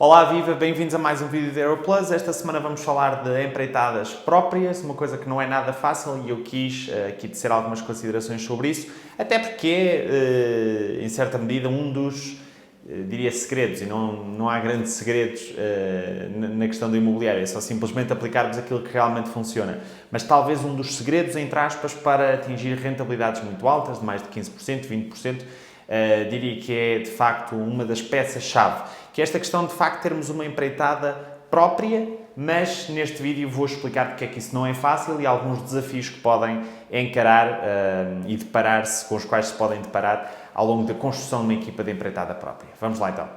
Olá, viva! Bem-vindos a mais um vídeo da Aeroplus. Esta semana vamos falar de empreitadas próprias, uma coisa que não é nada fácil e eu quis aqui tecer algumas considerações sobre isso, até porque é, em certa medida, um dos, diria, segredos, e não há grandes segredos na questão do imobiliário, é só simplesmente aplicarmos aquilo que realmente funciona. Mas talvez um dos segredos, entre aspas, para atingir rentabilidades muito altas, de mais de 15%, 20%, diria que é, de facto, uma das peças-chave, que é esta questão, de facto, termos uma empreitada própria, mas neste vídeo vou explicar porque é que isso não é fácil e alguns desafios que podem encarar e deparar-se, com os quais se podem deparar ao longo da construção de uma equipa de empreitada própria. Vamos lá, então.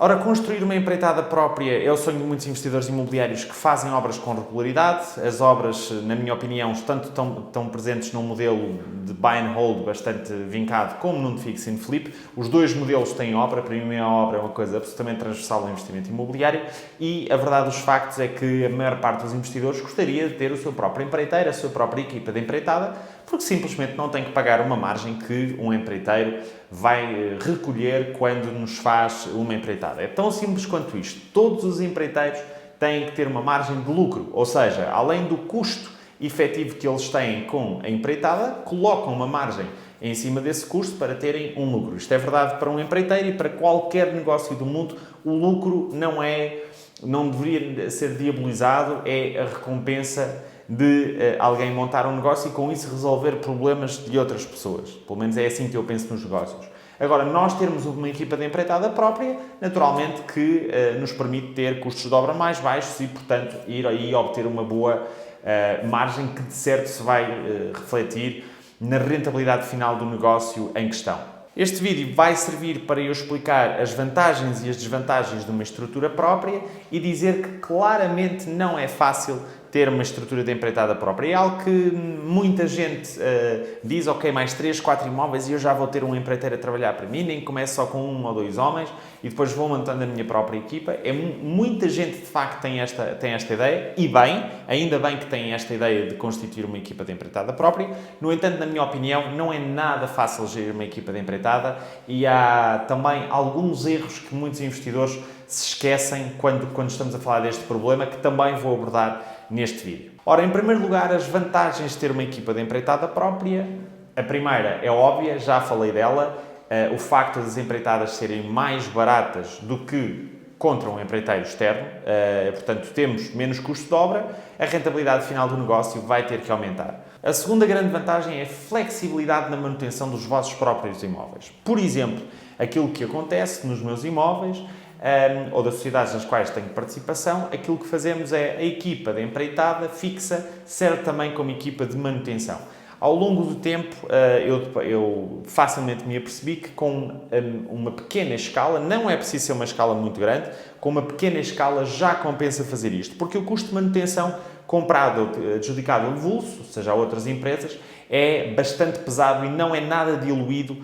Ora, construir uma empreitada própria é o sonho de muitos investidores imobiliários que fazem obras com regularidade. As obras, na minha opinião, estão presentes num modelo de buy and hold bastante vincado, como num de fix and flip. Os dois modelos têm obra. Para mim, a obra é uma coisa absolutamente transversal ao investimento imobiliário e a verdade dos factos é que a maior parte dos investidores gostaria de ter o seu próprio empreiteiro, a sua própria equipa de empreitada, porque simplesmente não tem que pagar uma margem que um empreiteiro vai recolher quando nos faz uma empreitada. É tão simples quanto isto. Todos os empreiteiros têm que ter uma margem de lucro, ou seja, além do custo efetivo que eles têm com a empreitada, colocam uma margem em cima desse custo para terem um lucro. Isto é verdade para um empreiteiro e para qualquer negócio do mundo. O lucro não deveria ser diabolizado, é a recompensa de alguém montar um negócio e com isso resolver problemas de outras pessoas. Pelo menos é assim que eu penso nos negócios. Agora, nós termos uma equipa de empreitada própria, naturalmente que nos permite ter custos de obra mais baixos e, portanto, ir aí obter uma boa margem que, de certo, se vai refletir na rentabilidade final do negócio em questão. Este vídeo vai servir para eu explicar as vantagens e as desvantagens de uma estrutura própria e dizer que claramente não é fácil ter uma estrutura de empreitada própria. É algo que muita gente diz, ok, mais 3, 4 imóveis e eu já vou ter um empreiteiro a trabalhar para mim, nem começo só com 1 ou 2 homens e depois vou montando a minha própria equipa. Muita gente, de facto, tem esta ideia e bem, ainda bem que tem esta ideia de constituir uma equipa de empreitada própria. No entanto, na minha opinião, não é nada fácil gerir uma equipa de empreitada e há também alguns erros que muitos investidores se esquecem quando estamos a falar deste problema, que também vou abordar neste vídeo. Ora, em primeiro lugar, as vantagens de ter uma equipa de empreitada própria. A primeira é óbvia, já falei dela, o facto das empreitadas serem mais baratas do que contra um empreiteiro externo, portanto, temos menos custo de obra, a rentabilidade final do negócio vai ter que aumentar. A segunda grande vantagem é a flexibilidade na manutenção dos vossos próprios imóveis. Por exemplo, aquilo que acontece nos meus imóveis, ou das sociedades nas quais tenho participação, aquilo que fazemos é a equipa de empreitada fixa serve também como equipa de manutenção. Ao longo do tempo, eu facilmente me apercebi que com uma pequena escala, não é preciso ser uma escala muito grande, com uma pequena escala já compensa fazer isto, porque o custo de manutenção comprado, adjudicado a avulso, ou seja, a outras empresas, é bastante pesado e não é nada diluído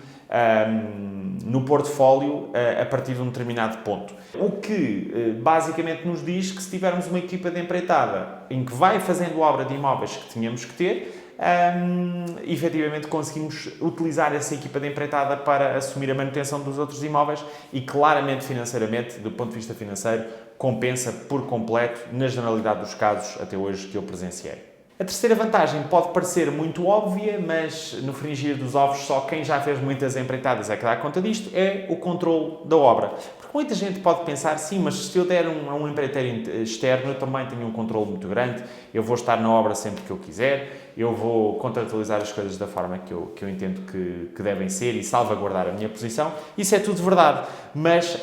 no portfólio a partir de um determinado ponto. O que basicamente nos diz que se tivermos uma equipa de empreitada em que vai fazendo obra de imóveis que tínhamos que ter, efetivamente conseguimos utilizar essa equipa de empreitada para assumir a manutenção dos outros imóveis e claramente financeiramente, do ponto de vista financeiro, compensa por completo na generalidade dos casos até hoje que eu presenciei. A terceira vantagem pode parecer muito óbvia, mas no frigir dos ovos só quem já fez muitas empreitadas é que dá conta disto, é o controle da obra. Porque muita gente pode pensar, sim, mas se eu der a um empreiteiro externo, eu também tenho um controle muito grande, eu vou estar na obra sempre que eu quiser, eu vou contratualizar as coisas da forma que eu entendo que devem ser e salvaguardar a minha posição. Isso é tudo verdade, mas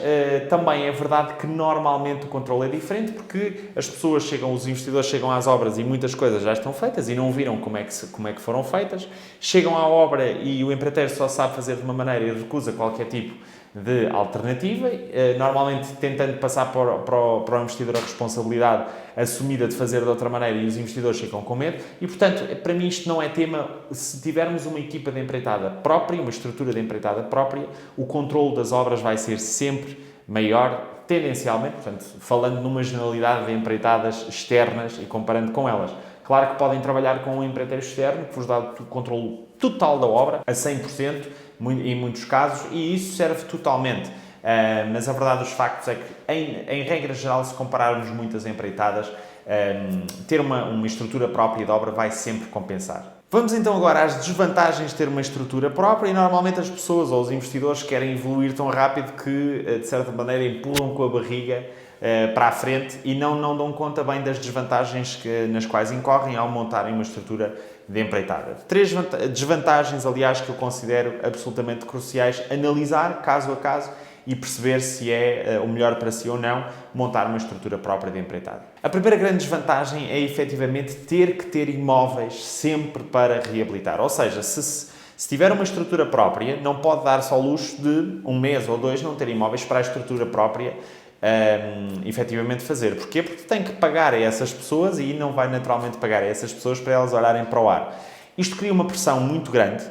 também é verdade que normalmente o controle é diferente porque as pessoas os investidores chegam às obras e muitas coisas já estão feitas e não viram como é que foram feitas. Chegam à obra e o empreiteiro só sabe fazer de uma maneira e recusa qualquer tipo de alternativa, normalmente tentando passar para o investidor a responsabilidade assumida de fazer de outra maneira e os investidores ficam com medo e, portanto, para mim isto não é tema. Se tivermos uma equipa de empreitada própria, uma estrutura de empreitada própria, o controle das obras vai ser sempre maior, tendencialmente, portanto, falando numa generalidade de empreitadas externas e comparando com elas. Claro que podem trabalhar com um empreiteiro externo que vos dá o controle total da obra, a 100%, em muitos casos, e isso serve totalmente. Mas a verdade dos factos é que, em regra geral, se compararmos muitas empreitadas, ter uma estrutura própria de obra vai sempre compensar. Vamos então agora às desvantagens de ter uma estrutura própria, e normalmente as pessoas ou os investidores querem evoluir tão rápido que, de certa maneira, empurram com a barriga para a frente e não dão conta bem das desvantagens nas quais incorrem ao montarem uma estrutura de empreitada. 3 desvantagens, aliás, que eu considero absolutamente cruciais analisar caso a caso e perceber se é o melhor para si ou não montar uma estrutura própria de empreitada. A primeira grande desvantagem é efetivamente ter que ter imóveis sempre para reabilitar. Ou seja, se tiver uma estrutura própria, não pode dar-se ao luxo de 1 mês ou 2 não ter imóveis para a estrutura própria efetivamente fazer. Porquê? Porque tem que pagar a essas pessoas e não vai naturalmente pagar a essas pessoas para elas olharem para o ar. Isto cria uma pressão muito grande,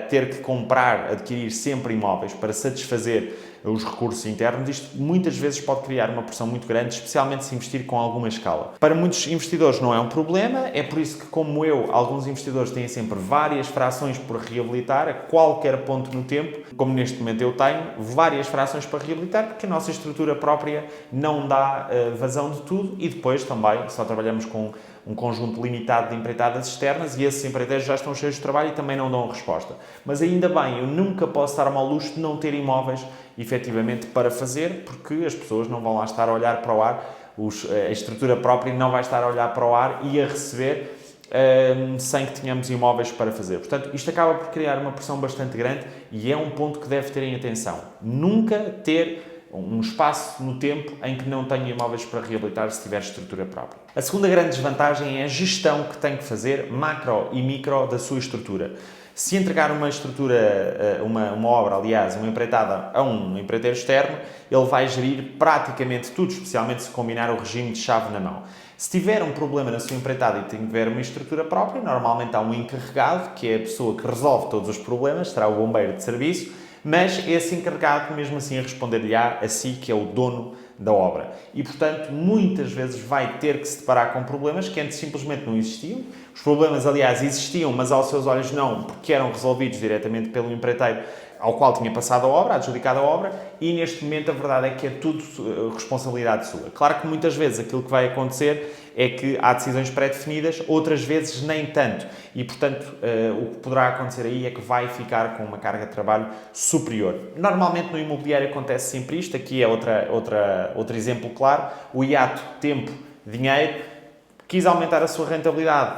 ter que comprar, adquirir sempre imóveis para satisfazer os recursos internos. Isto muitas vezes pode criar uma pressão muito grande, especialmente se investir com alguma escala. Para muitos investidores não é um problema, é por isso que, como eu, alguns investidores têm sempre várias frações por reabilitar a qualquer ponto no tempo, como neste momento eu tenho, várias frações para reabilitar, porque a nossa estrutura própria não dá vazão de tudo e depois também só trabalhamos com um conjunto limitado de empreitadas externas e esses empreiteiros já estão cheios de trabalho e também não dão resposta. Mas ainda bem, eu nunca posso dar-me ao luxo de não ter imóveis efetivamente para fazer, porque as pessoas não vão lá estar a olhar para o ar, a estrutura própria não vai estar a olhar para o ar e a receber sem que tenhamos imóveis para fazer. Portanto, isto acaba por criar uma pressão bastante grande e é um ponto que deve ter em atenção. Nunca ter um espaço no tempo em que não tenha imóveis para reabilitar se tiver estrutura própria. A segunda grande desvantagem é a gestão que tem que fazer, macro e micro, da sua estrutura. Se entregar uma estrutura, uma obra, aliás, uma empreitada a um empreiteiro externo, ele vai gerir praticamente tudo, especialmente se combinar o regime de chave na mão. Se tiver um problema na sua empreitada e tiver uma estrutura própria, normalmente há um encarregado, que é a pessoa que resolve todos os problemas, será o bombeiro de serviço, mas esse encarregado, mesmo assim, a responder-lhe-á a si, que é o dono da obra. E, portanto, muitas vezes vai ter que se deparar com problemas que antes simplesmente não existiam. Os problemas, aliás, existiam, mas aos seus olhos não, porque eram resolvidos diretamente pelo empreiteiro ao qual tinha passado a obra, adjudicado a obra, e neste momento a verdade é que é tudo responsabilidade sua. Claro que muitas vezes aquilo que vai acontecer é que há decisões pré-definidas, outras vezes nem tanto. E, portanto, o que poderá acontecer aí é que vai ficar com uma carga de trabalho superior. Normalmente no imobiliário acontece sempre isto. Aqui é outro exemplo claro. O hiato tempo-dinheiro quis aumentar a sua rentabilidade,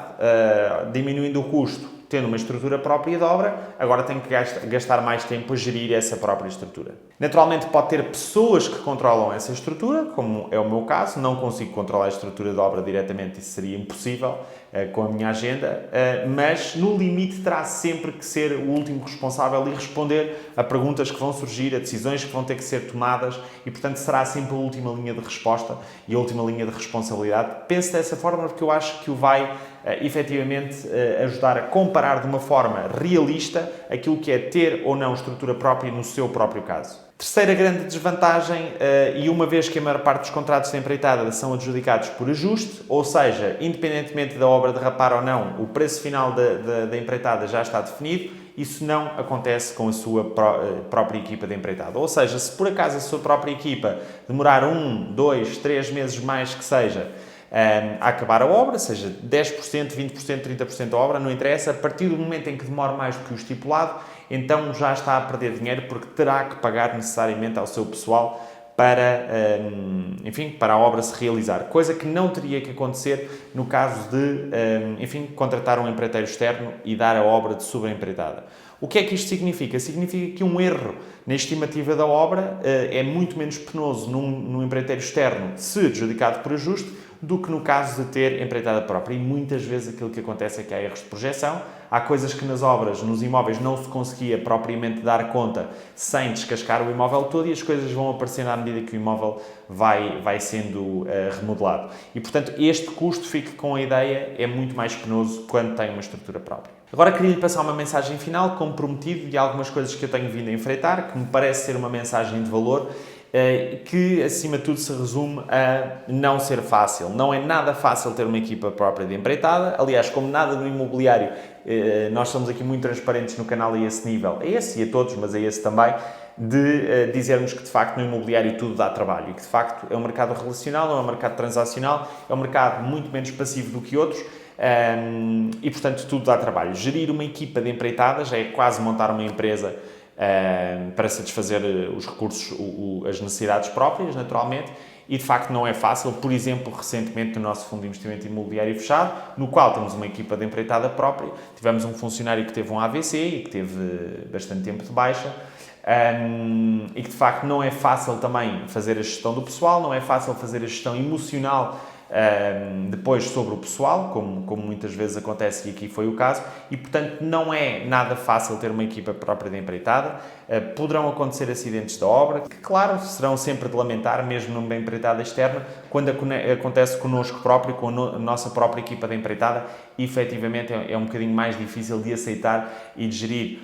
diminuindo o custo, tendo uma estrutura própria de obra, agora tem que gastar mais tempo a gerir essa própria estrutura. Naturalmente pode ter pessoas que controlam essa estrutura, como é o meu caso, não consigo controlar a estrutura de obra diretamente, isso seria impossível com a minha agenda, mas no limite terá sempre que ser o último responsável e responder a perguntas que vão surgir, a decisões que vão ter que ser tomadas e, portanto, será sempre a última linha de resposta e a última linha de responsabilidade. Penso dessa forma porque eu acho que o vai efetivamente ajudar a comparar de uma forma realista aquilo que é ter ou não estrutura própria no seu próprio caso. Terceira grande desvantagem, e uma vez que a maior parte dos contratos de empreitada são adjudicados por ajuste, ou seja, independentemente da obra derrapar ou não, o preço final da empreitada já está definido, isso não acontece com a sua própria equipa de empreitada. Ou seja, se por acaso a sua própria equipa demorar 1, 2, 3 meses mais que seja, a acabar a obra, seja 10%, 20%, 30% da obra, não interessa, a partir do momento em que demora mais do que o estipulado, então já está a perder dinheiro porque terá que pagar necessariamente ao seu pessoal para, para a obra se realizar. Coisa que não teria que acontecer no caso de, contratar um empreiteiro externo e dar a obra de sobreempreitada. O que é que isto significa? Significa que um erro na estimativa da obra é muito menos penoso num empreiteiro externo, se adjudicado por ajuste, do que no caso de ter empreitada própria. E muitas vezes aquilo que acontece é que há erros de projeção, há coisas que nas obras, nos imóveis, não se conseguia propriamente dar conta sem descascar o imóvel todo e as coisas vão aparecendo à medida que o imóvel vai sendo remodelado. E, portanto, este custo, fique com a ideia, é muito mais penoso quando tem uma estrutura própria. Agora queria-lhe passar uma mensagem final, como prometido, de algumas coisas que eu tenho vindo a enfrentar, que me parece ser uma mensagem de valor, que acima de tudo se resume a não ser fácil. Não é nada fácil ter uma equipa própria de empreitada. Aliás, como nada no imobiliário, nós somos aqui muito transparentes no canal a esse nível, a esse e a todos, mas a esse também, de dizermos que de facto no imobiliário tudo dá trabalho e que de facto é um mercado relacional, não é um mercado transacional, é um mercado muito menos passivo do que outros. E portanto tudo dá trabalho. Gerir uma equipa de empreitadas é quase montar uma empresa para satisfazer os recursos, as necessidades próprias, naturalmente, e de facto não é fácil. Por exemplo, recentemente no nosso fundo de investimento imobiliário fechado, no qual temos uma equipa de empreitada própria, tivemos um funcionário que teve um AVC e que teve bastante tempo de baixa, e que de facto não é fácil também fazer a gestão do pessoal, não é fácil fazer a gestão emocional depois sobre o pessoal, como muitas vezes acontece e aqui foi o caso, e portanto não é nada fácil ter uma equipa própria de empreitada. Poderão acontecer acidentes da obra, que claro, serão sempre de lamentar, mesmo numa empreitada externa, quando acontece connosco próprio, com a nossa própria equipa de empreitada, efetivamente é um bocadinho mais difícil de aceitar e de gerir.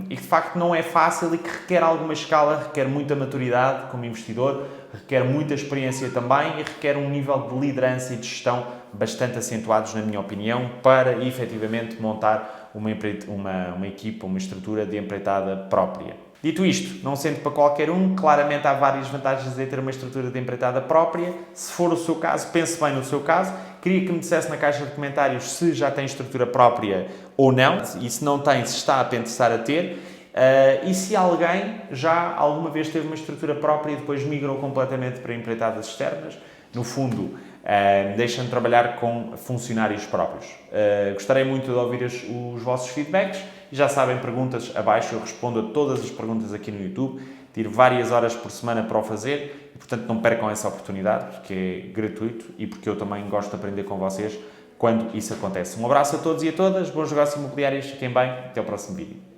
E que de facto não é fácil e que requer alguma escala, requer muita maturidade como investidor, requer muita experiência também e requer um nível de liderança e de gestão bastante acentuados, na minha opinião, para efetivamente montar uma equipa, uma estrutura de empreitada própria. Dito isto, não sendo para qualquer um, claramente há várias vantagens de ter uma estrutura de empreitada própria. Se for o seu caso, pense bem no seu caso. Queria que me dissesse na caixa de comentários se já tem estrutura própria ou não, e se não tem, se está a pensar a ter. E se alguém já alguma vez teve uma estrutura própria e depois migrou completamente para empreitadas externas, no fundo, deixam de trabalhar com funcionários próprios. Gostaria muito de ouvir os vossos feedbacks. Já sabem, perguntas abaixo, eu respondo a todas as perguntas aqui no YouTube. Tiro várias horas por semana para o fazer e, portanto, não percam essa oportunidade, porque é gratuito e porque eu também gosto de aprender com vocês quando isso acontece. Um abraço a todos e a todas, bons negócios imobiliários, fiquem bem, até o próximo vídeo.